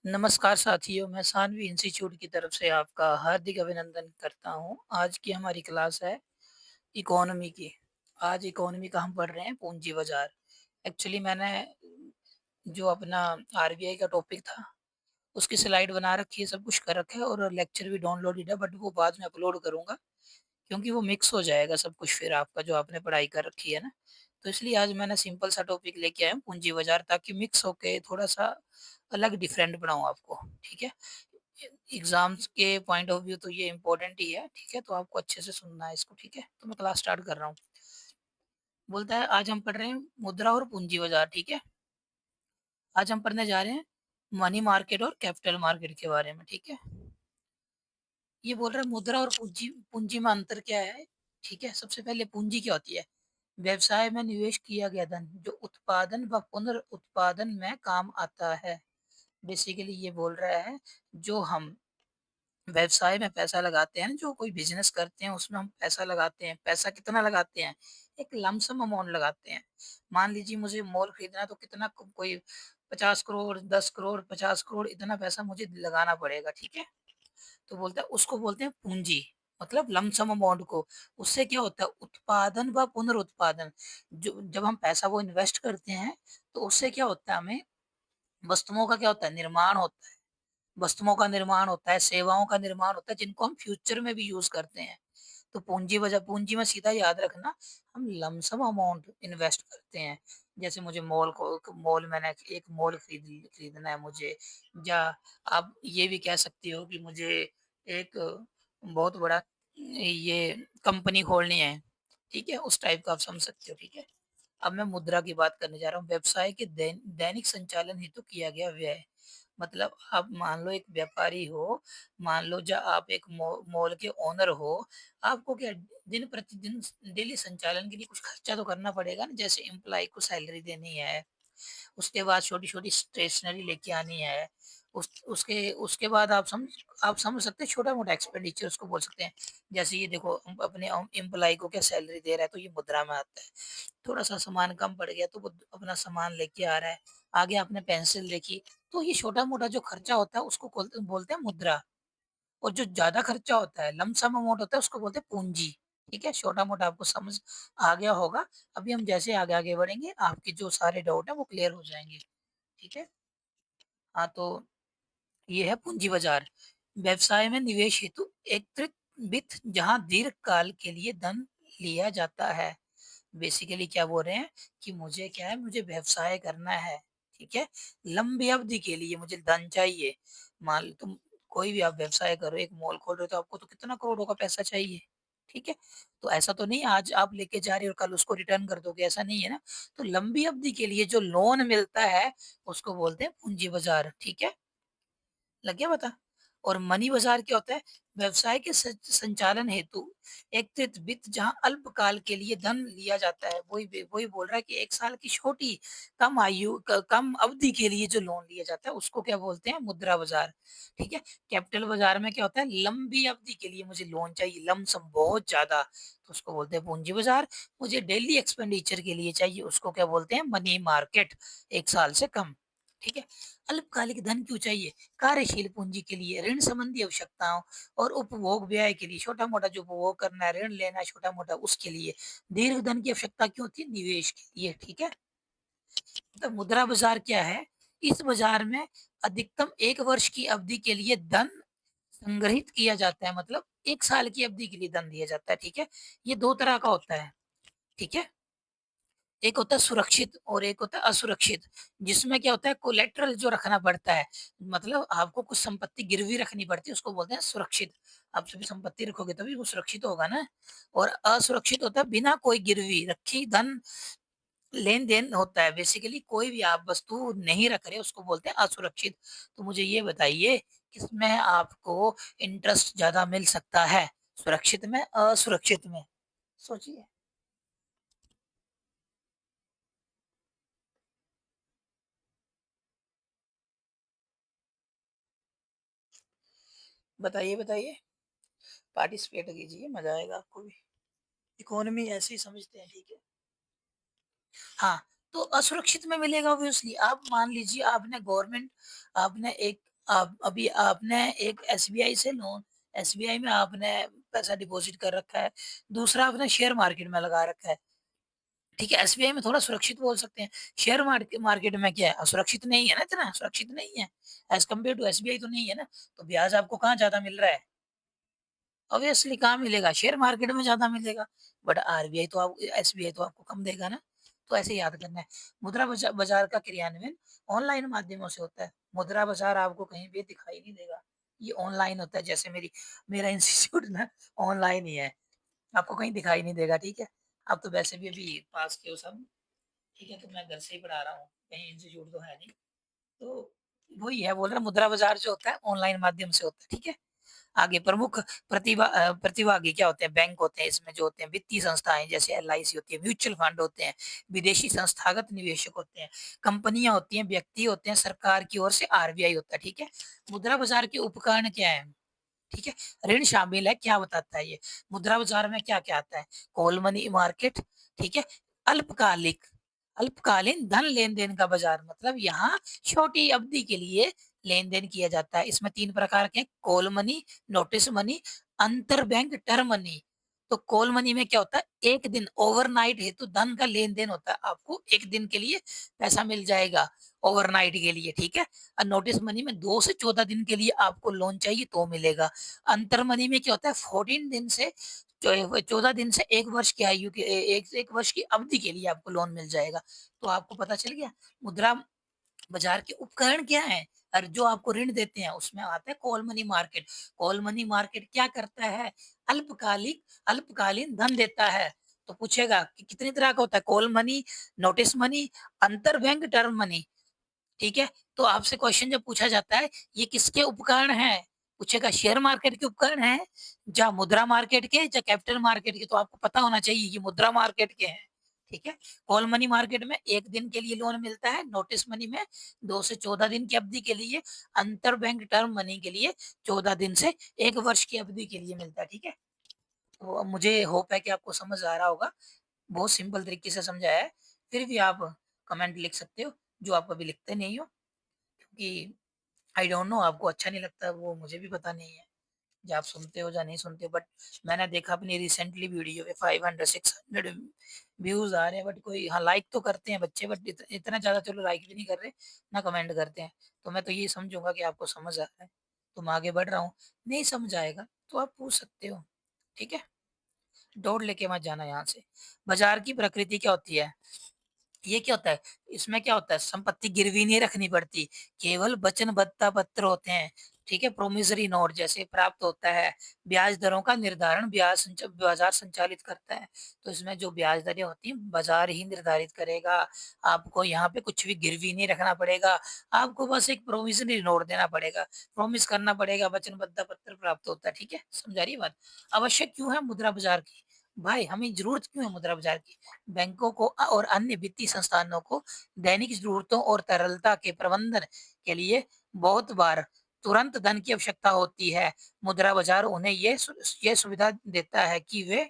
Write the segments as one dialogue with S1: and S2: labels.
S1: नमस्कार साथियों, मैं सानवी इंस्टीट्यूट की तरफ से आपका हार्दिक अभिनंदन करता हूँ। आज की हमारी क्लास है इकोनॉमी की। आज इकोनॉमी का हम पढ़ रहे हैं पूंजी बाज़ार। एक्चुअली मैंने जो अपना आरबीआई का टॉपिक था, उसकी स्लाइड बना रखी है, सब कुछ कर रखा है और लेक्चर भी डाउनलोडेड है, बट वो बाद में अपलोड करूँगा क्योंकि वो मिक्स हो जाएगा सब कुछ फिर आपका जो आपने पढ़ाई कर रखी है ना। तो इसलिए आज मैंने सिंपल सा टॉपिक लेके आया हूँ पूंजी बाज़ार, ताकि मिक्स होके थोड़ा-सा अलग डिफरेंट बनाऊँ आपको, ठीक है? एग्ज़ाम्स के पॉइंट ऑफ व्यू तो ये इम्पोर्टेंट ही है, ठीक है? तो आपको अच्छे से सुनना है इसको, ठीक है? तो मैं क्लास स्टार्ट कर रहा हूँ। बोलता है आज हम पढ़ रहे हैं मुद्रा और पूंजी बाज़ार, ठीक है? आज हम पढ़ने जा रहे हैं मनी मार्केट और कैपिटल मार्केट के बारे में, ठीक है? ये बोल रहा है मुद्रा और पूंजी पूंजी में अंतर क्या है, ठीक है? सबसे पहले पूंजी क्या होती है? व्यवसाय में निवेश किया गया धन जो उत्पादन व पुनर्उत्पादन में काम आता है। बेसिकली ये बोल रहा है जो हम व्यवसाय में पैसा लगाते हैं ना, जो कोई बिज़नेस करते हैं उसमें हम पैसा लगाते हैं। पैसा कितना लगाते हैं? एक लमसम अमाउंट लगाते हैं। मान लीजिए मुझे मॉल खरीदना है तो कितना क कोई 50 करोड़, 10 करोड़, 50 करोड़ इतना पैसा मुझे लगाना पड़ेगा, ठीक है? तो बोलता है उसको बोलते हैं पूंजी, मतलब लमसम अमाउंट को। उससे क्या होता है उत्पादन व पुनर्उत्पादन, जो जब हम पैसा वो इन्वेस्ट करते हैं तो उससे क्या होता है हमें वस्तुओं का क्या होता है निर्माण होता है। वस्तुओं का निर्माण होता है, सेवाओं का निर्माण होता है जिनको हम फ्यूचर में भी यूज़ करते हैं। तो पूंजी में सीधा याद रखना हम लमसम अमाउंट इन्वेस्ट करते हैं। जैसे मुझे मॉल मैंने एक मॉल खरीदना है मुझे, या आप ये भी कह सकती हो कि मुझे एक बहुत बड़ा ये कंपनी खोलनी है, ठीक है? उस टाइप का आप समझ सकते हो, ठीक है? अब मैं मुद्रा की बात करने जा रहा हूँ। व्यवसाय के दैनिक संचालन हेतु किया गया व्यय। मतलब आप मान लो एक व्यापारी हो, मान लो आप एक मॉल के ओनर हो, आपको क्या दिन प्रतिदिन डेली संचालन के लिए कुछ खर्चा तो करना पड़ेगा ना, जैसे एम्प्लॉयी को सैलरी देनी है, उसके बाद छोटी-छोटी स्टेशनरी लेके आनी है। उसके उसके बाद आप समझ सकते हैं छोटा-मोटा एक्सपेंडिचर उसको बोल सकते हैं। जैसे ये देखो अपने एम्प्लॉयी को क्या सैलरी दे रहा है तो ये मुद्रा में आता है। थोड़ा-सा सामान कम पड़ गया तो वो अपना सामान लेके आ रहा है। आगे आपने पेंसिल देखी, तो ये छोटा-मोटा जो खर्चा होता है उसको बोलते बोलते हैं मुद्रा। और जो ज़्यादा खर्चा होता है, लमसम अमाउंट होता है उसको बोलते हैं पूँजी। ठीक है? छोटा-मोटा आपको समझ आ गया होगा। अभी हम जैसे आगे-आगे बढ़ेंगे आपके जो सारे डाउट हैं वो क्लियर हो जाएँगे। ठीक है? हाँ, तो ये है पूँजी बाज़ार। व्यवसाय में निवेश हेतु एकत्रित वित्त जहाँ दीर्घकाल के लिए धन लिया जाता है। बेसिकली क्या बोल रहे हैं कि मुझे क्या है, मुझे व्यवसाय करना है, ठीक है? लंबी अवधि के लिए मुझे धन चाहिए। मान लो तुम कोई भी आप व्यवसाय कर रहे हो, एक मॉल खोल रहे हो तो आपको तो कितना करोड़ों का पैसा चाहिए, ठीक है? तो ऐसा तो नहीं आज आप लेके जा रहे हो और कल उसको रिटर्न कर दोगे, ऐसा नहीं है ना? तो लंबी अवधि के लिए जो लोन मिलता है उसको बोलते हैं पूँजी बाज़ार, ठीक है? लग गया पता? और मनी बाज़ार क्या होता है? व्यवसाय के संचालन हेतु एकत्रित वित्त जहाँ अल्पकाल के लिए धन लिया जाता है। वही बोल रहा है कि 1 साल की छोटी कम आयु क कम अवधि के लिए जो लोन लिया जाता है उसको क्या बोलते हैं? मुद्रा बाज़ार, ठीक है? कैपिटल बाज़ार में क्या होता है? लंबी अवधि के लिए मुझे लोन चाहिए, लमसम बहुत ज़्यादा, तो उसको बोलते हैं पूँजी बाज़ार। मुझे डेली एक्सपेंडिचर के लिए चाहिए, उसको क्या बोलते हैं? मनी मार्केट, 1 साल से कम, ठीक है? अल्पकालिक धन क्यों चाहिए? कार्यशील पूँजी के लिए, ऋण संबंधी आवश्यकताओं और उपभोग व्यय के लिए, छोटा-मोटा जो उपभोग करना है, ऋण लेना है छोटा-मोटा उसके लिए। दीर्घ धन की आवश्यकता क्यों होती है? निवेश के लिए, ठीक है? तो मुद्रा बाज़ार क्या है? इस बाज़ार में अधिकतम 1 वर्ष की अवधि के लिए धन संग्रहित किया जाता है, मतलब 1 साल की अवधि के लिए धन दिया जाता है, ठीक है? ये 2 तरह का होता है, ठीक है? एक होता है सुरक्षित और एक होता है असुरक्षित, जिसमें क्या होता है कोलेटरल जो रखना पड़ता है, मतलब आपको कुछ संपत्ति गिरवी रखनी पड़ती है, उसको बोलते हैं सुरक्षित। आप सभी संपत्ति रखोगे तभी वो सुरक्षित होगा ना। और असुरक्षित होता है बिना कोई गिरवी रखी धन लेन-देन होता है। बेसिकली कोई भी आप वस्तु नहीं रख रहे उसको बोलते हैं असुरक्षित। तो मुझे ये बताइए किसमें आपको इंटरेस्ट ज़्यादा मिल सकता है? सुरक्षित में, असुरक्षित में? सोचिए। बताइए, बताइए। पार्टिसिपेट कीजिए, मज़ा आएगा आपको भी। इकोनॉमी ऐसे ही समझते हैं, ठीक है? हाँ, तो असुरक्षित में मिलेगा ऑब्वियसली। आप मान लीजिए आपने आप अभी आपने एक एसबीआई से लोन एसबीआई में आपने पैसा डिपॉज़िट कर रखा है, दूसरा आपने शेयर मार्केट में लगा रखा है, ठीक है? एसबीआई में थोड़ा सुरक्षित बोल सकते हैं, शेयर मार्केट में क्या है, असुरक्षित नहीं है ना इतना, सुरक्षित नहीं है, एज़ कम्पेयर टू एसबीआई तो नहीं है ना, तो ब्याज आपको कहाँ ज़्यादा मिल रहा है? ऑब्वियसली कहाँ मिलेगा? शेयर मार्केट में ज़्यादा मिलेगा, बट आरबीआई तो आप एसबीआई तो आपको कम देगा ना, तो ऐसे याद करना है। मुद्रा बाज़ार का क्रियान्वयन ऑनलाइन माध्यमों से होता है, मुद्रा बाज़ार आपको कहीं भी दिखाई नहीं देगा, ये ऑनलाइन होता है जैसे मेरा इंस्टीट्यूट ना ऑनलाइन ही है, आपको कहीं दिखाई नहीं देगा, ठीक है? आप तो वैसे भी अभी पास के हो सब, ठीक है? तो मैं घर से ही पढ़ा रहा हूँ, कहीं इंस्टीट्यूट तो है नहीं, तो वही है बोल रहा मुद्रा बाज़ार जो होता है ऑनलाइन माध्यम से होता है, ठीक है? आगे प्रमुख प्रतिभागी क्या होते हैं? बैंक होते हैं, इसमें जो होते हैं वित्तीय संस्थाएँ जैसे एलआईसी होती है, म्यूचुअल फंड होते हैं, विदेशी संस्थागत निवेशक होते हैं, कंपनियाँ होती हैं, व्यक्ति होते हैं, सरकार की ओर से आरबीआई होता है, ठीक है? मुद्रा बाज़ार के उपकरण क्या हैं? ठीक है? ऋण शामिल है, क्या बताता है ये? मुद्रा बाज़ार में क्या-क्या आता है? कॉल मनी मार्केट, ठीक है? अल्पकालिक अल्पकालीन धन लेन-देन का बाज़ार मतलब यहाँ छोटी अवधि के लिए लेन-देन किया जाता है। इसमें 3 प्रकार के हैं, कॉल मनी, नोटिस मनी, अंतरबैंक टर्म मनी। तो कॉल मनी में क्या होता है, 1 दिन ओवरनाइट हेतु धन का लेन-देन होता है। आपको 1 दिन के लिए पैसा मिल जाएगा ओवरनाइट के लिए, ठीक है? नोटिस मनी में 2 से 14 दिन के लिए आपको लोन चाहिए तो मिलेगा। अंतर मनी में क्या होता है, 14 दिन से 14 दिन से 1 वर्ष की आयु के 1 वर्ष की अवधि के लिए आपको लोन मिल जाएगा। तो आपको पता चल गया मुद्रा बाज़ार के उपकरण क्या हैं? और जो आपको ऋण देते हैं उसमें आता है call money market. Call money market क्या करता है? अल्पकालीन धन देता है। तो पूछेगा कि कितनी तरह का होता है? कॉल मनी, नोटिस मनी, अंतरबैंक टर्म मनी। ठीक है? तो आपसे क्वेश्चन जब पूछा जाता है, ये किसके उपकरण हैं? पूछेगा शेयर मार्केट के उपकरण हैं, या मुद्रा मार्केट के, या कैपिटल मार्केट के, तो आपको पता होना चाहिए ये मुद्रा मार्केट के हैं। ठीक है? कॉल मनी मार्केट में 1 दिन के लिए लोन मिलता है, नोटिस मनी में 2 से 14 दिन की अवधि के लिए, अंतर बैंक टर्म मनी के लिए 14 दिन से 1 वर्ष की अवधि के लिए मिलता है। ठीक है? तो अब मुझे होप है कि आपको समझ आ रहा होगा। बहुत सिंपल तरीके से समझाया है। फिर भी आप कमेंट लिख सकते हो, जो आप कभी लिखते नहीं हो। क्योंकि आई डोंट नो आपको अच्छा नहीं लगता वो मुझे भी पता नहीं है, या आप सुनते हो या नहीं सुनते हो, बट मैंने देखा अपनी रिसेंटली वीडियो पे 500-600 व्यूज़ आ रहे हैं, बट कोई हाँ, लाइक तो करते हैं बच्चे, बट इतना ज़्यादा चलो लाइक भी नहीं कर रहे, ना कमेंट करते हैं। तो मैं तो ये समझूँगा कि आपको समझ आ रहा है, तो मैं आगे बढ़ रहा हूँ। नहीं समझ आएगा तो आप पूछ सकते हो, ठीक है? दौड़ लेके मत जाना यहाँ से। बाज़ार की प्रकृति क्या होती है? ये क्या होता है? इसमें क्या होता है, संपत्ति गिरवी नहीं रखनी पड़ती, केवल वचनबद्धता पत्र होते हैं, ठीक है? प्रोमिसरी नोट जैसे प्राप्त होता है, ब्याज दरों का निर्धारण बाज़ार संचालित करता है, तो इसमें जो ब्याज दरें होती हैं, बाज़ार ही निर्धारित करेगा, आपको यहाँ पे कुछ भी गिरवी नहीं रखना पड़ेगा, आपको बस एक प्रोमिसरी नोट देना पड़ेगा, प्रॉमिस करना पड़ेगा, वचनबद्धता पत्र प्राप्त होता है, ठीक है? समझ आ रही है बात? आवश्यक क्यों है मुद्रा बाज़ार की? भाई हमें ज़रूरत क्यों है मुद्रा बाज़ार की? बैंकों को और अन्य वित्तीय संस्थानों को दैनिक ज़रूरतों और तरलता के प्रबंधन के लिए बहुत बार तुरंत धन की आवश्यकता होती है। मुद्रा बाज़ार उन्हें ये सुविधा देता है कि वे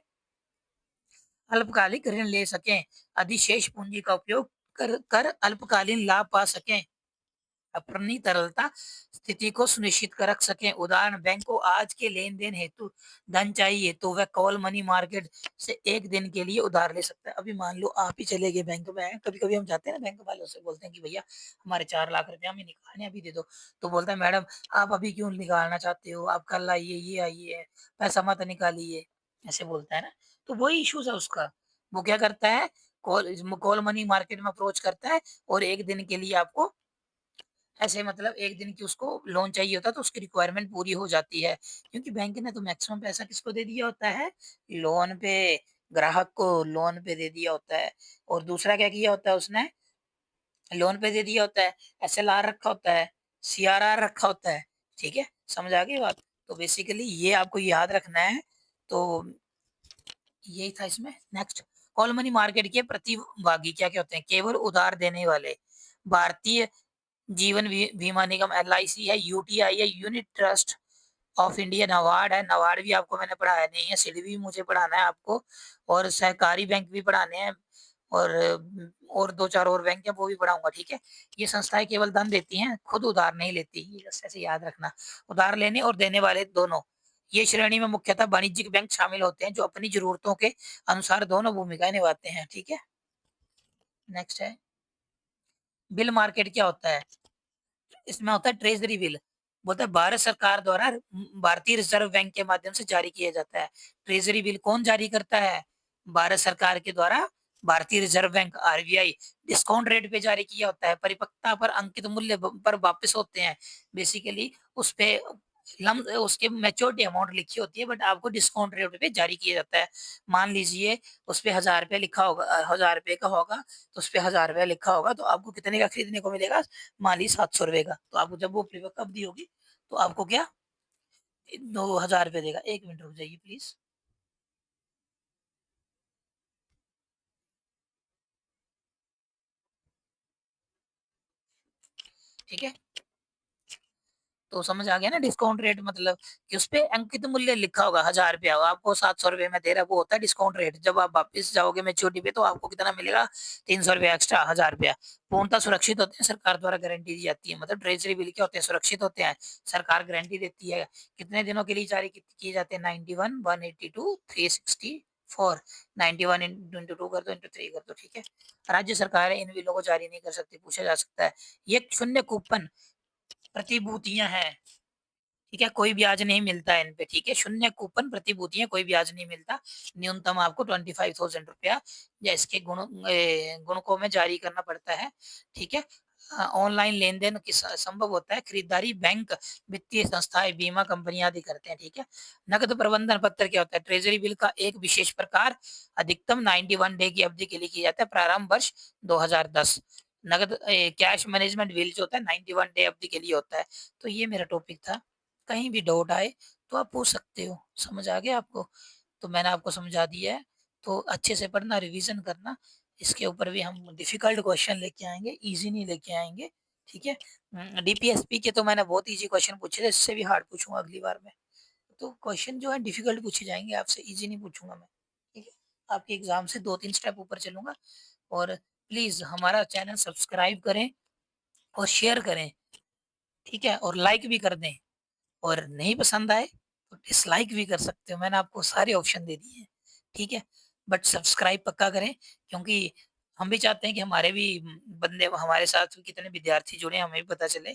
S1: अल्पकालिक ऋण ले सकें, अधिशेष पूँजी का उपयोग कर कर अल्पकालीन लाभ पा सकें। अपनी तरलता स्थिति को सुनिश्चित कर रख सकें। उदाहरण बैंक को आज के लेन-देन हेतु धन चाहिए तो वह कॉल मनी मार्केट से 1 दिन के लिए उधार ले सकता है। अभी मान लो आप ही चले गए बैंक में, कभी-कभी हम जाते हैं ना बैंक वालों से बोलते हैं कि भैया हमारे 4 लाख रुपए हमें निकालने हैं अभी दे दो। तो बोलता है मैडम आप अभी क्यों निकालना चाहते हो? आप कल आइए, ये आइए, पैसा मत निकालिए, ऐसे बोलता है ना। तो वही इश्यूज़ है उसका। वो क्या करता है कॉल मनी मार्केट में अप्रोच करता है और 1 दिन के लिए आपको ऐसे मतलब 1 दिन की उसको लोन चाहिए होता है तो उसकी रिक्वायरमेंट पूरी हो जाती है। क्योंकि बैंक ने तो मैक्सिमम पैसा किसको दे दिया होता है? लोन पे, ग्राहक को लोन पे दे दिया होता है और दूसरा क्या किया होता है उसने? लोन पे दे दिया होता है, एसएलआर रखा होता है, सीआरआर रखा होता है, ठीक है? समझ आ गई बात? तो बेसिकली ये आपको याद रखना है, तो यही था इसमें। नेक्स्ट कॉल मनी मार्केट के प्रतिभागी क्या-क्या होते हैं? केवल उधार देने वाले, भारतीय जीवन बीमा निगम एलआईसी है, यूटीआई है, unit trust of India, NABARD है, नाबार्ड भी आपको मैंने पढ़ाया नहीं है, सिडबी मुझे पढ़ाना है आपको और सहकारी बैंक भी पढ़ाने हैं। और और 2-4 और बैंक है वो भी बढ़ाऊँगा, ठीक है? ये संस्थाएँ केवल धन देती हैं, खुद उधार नहीं लेती, ये बस ऐसे याद रखना। उधार लेने और देने वाले दोनों। ये श्रेणी में मुख्यतः वाणिज्यिक बैंक शामिल होते हैं जो अपनी ज़रूरतों के अनुसार दोनों भूमिकाएँ निभाते हैं, ठीक है? नेक्स्ट है, बिल मार्केट क्या होता है? इसमें होता है ट्रेज़री बिल। बोलता है भारत सरकार द्वारा भारतीय रिज़र्व बैंक के माध्यम से जारी किया जाता है। ट्रेज़री बिल कौन जारी करता है? भारत सरकार के द्वारा भारतीय reserve bank RBI discount rate पे जारी किया होता है। परिपक्वता पर अंकित मूल्य पर वापिस होते हैं। बेसिकली उसपे उसके मैच्योरिटी अमाउंट लिखी होती है बट आपको डिस्काउंट रेट पे जारी किया जाता है। मान लीजिए उसपे ₹1000 लिखा होगा ₹1000 का होगा, तो उसपे ₹1000 लिखा होगा तो आपको कितने का खरीदने को मिलेगा? मान लीजिए ₹700 का। तो आपको जब वो परिपक्व अवधि होगी, तो आपको क्या ₹2000 देगा। 1 मिनट रुक जाइए प्लीज़, ठीक है? तो समझ आ गया ना डिस्काउंट रेट मतलब कि उसपे अंकित मूल्य लिखा होगा ₹1000 आपको ₹700 में दे रहा है, वो होता है डिस्काउंट रेट। जब आप वापस जाओगे मैच्योरिटी पे तो आपको कितना मिलेगा? ₹300 एक्स्ट्रा ₹1000। पूर्णतः सुरक्षित होते हैं, सरकार द्वारा गारंटी दी जाती है। मतलब ट्रेज़री बिल क्या होते हैं? सुरक्षित होते हैं, सरकार गारंटी देती है। कितने दिनों के लिए जारी किए जाते हैं? 91, 182, 364, 91 इंटू 2 कर दो, इंटू 3 कर दो, ठीक है? राज्य सरकारें इन बिलों को जारी नहीं कर सकती, पूछा जा सकता है। ये शून्य कूपन प्रतिभूतियाँ हैं, ठीक है? कोई ब्याज नहीं मिलता है इन पे, ठीक है? शून्य कूपन प्रतिभूतियाँ, कोई ब्याज नहीं मिलता। न्यूनतम आपको ₹25,000 या इसके गुणकों में जारी करना पड़ता है, ठीक है? ऑनलाइन लेन-देन संभव होता है, खरीदारी बैंक, वित्तीय संस्थाएँ, बीमा कंपनियाँ आदि करते हैं, ठीक है? नकद प्रबंधन पत्र क्या होता है? ट्रेज़री बिल का एक विशेष प्रकार अधिकतम 91 डे की अवधि के लिए किया जाता है, प्रारंभ वर्ष 2010। नकद कैश मैनेजमेंट बिल जो होता है 91 डे अवधि के लिए होता है। तो ये मेरा टॉपिक था। कहीं भी डाउट आए तो आप पूछ सकते हो। समझ आ गया आपको? तो मैंने आपको समझा दिया है, तो अच्छे से पढ़ना, रिवीज़न करना। इसके ऊपर भी हम डिफ़िकल्ट क्वेश्चन लेके आएँगे, ईज़ी नहीं लेके आएँगे, ठीक है? डीपीएसपी के तो मैंने बहुत ईज़ी क्वेश्चन पूछे थे, इससे भी हार्ड पूछूँगा अगली बार मैं। तो क्वेश्चन जो है डिफ़िकल्ट पूछे जाएँगे आपसे, ईज़ी नहीं पूछूँगा मैं, ठीक है? आपके एग्ज़ाम से 2-3 स्टेप ऊपर चलूँगा और प्लीज़ हमारा चैनल सब्सक्राइब करें और शेयर करें, ठीक है? और लाइक भी कर दें। और नहीं पसंद आए तो डिसलाइक भी कर सकते हो। मैंने आपको सारे ऑप्शन दे दिए हैं, ठीक है? बट सब्सक्राइब पक्का करें क्योंकि हम भी चाहते हैं कि हमारे भी बंदे हमारे साथ कितने विद्यार्थी जुड़े हैं, हमें भी पता चले।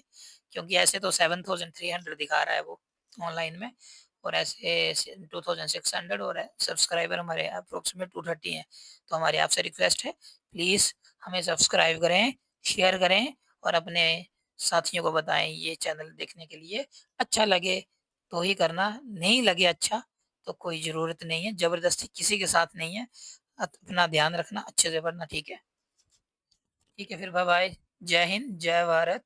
S1: क्योंकि ऐसे तो 7300 दिखा रहा है वो ऑनलाइन में और ऐसे 2600 और है सब्सक्राइबर हमारे अप्रोक्सीमेट 230 हैं। तो हमारी आपसे रिक्वेस्ट है, प्लीज़ हमें सब्सक्राइब करें, शेयर करें और अपने साथियों को बताएँ ये चैनल देखने के लिए। अच्छा लगे तो ही करना, नहीं लगे अच्छा तो कोई ज़रूरत नहीं है, ज़बरदस्ती किसी के साथ नहीं है। अपना ध्यान रखना, अच्छे से पढ़ना, ठीक है? ठीक है फिर बाय-बाय। जय हिंद, जय भारत।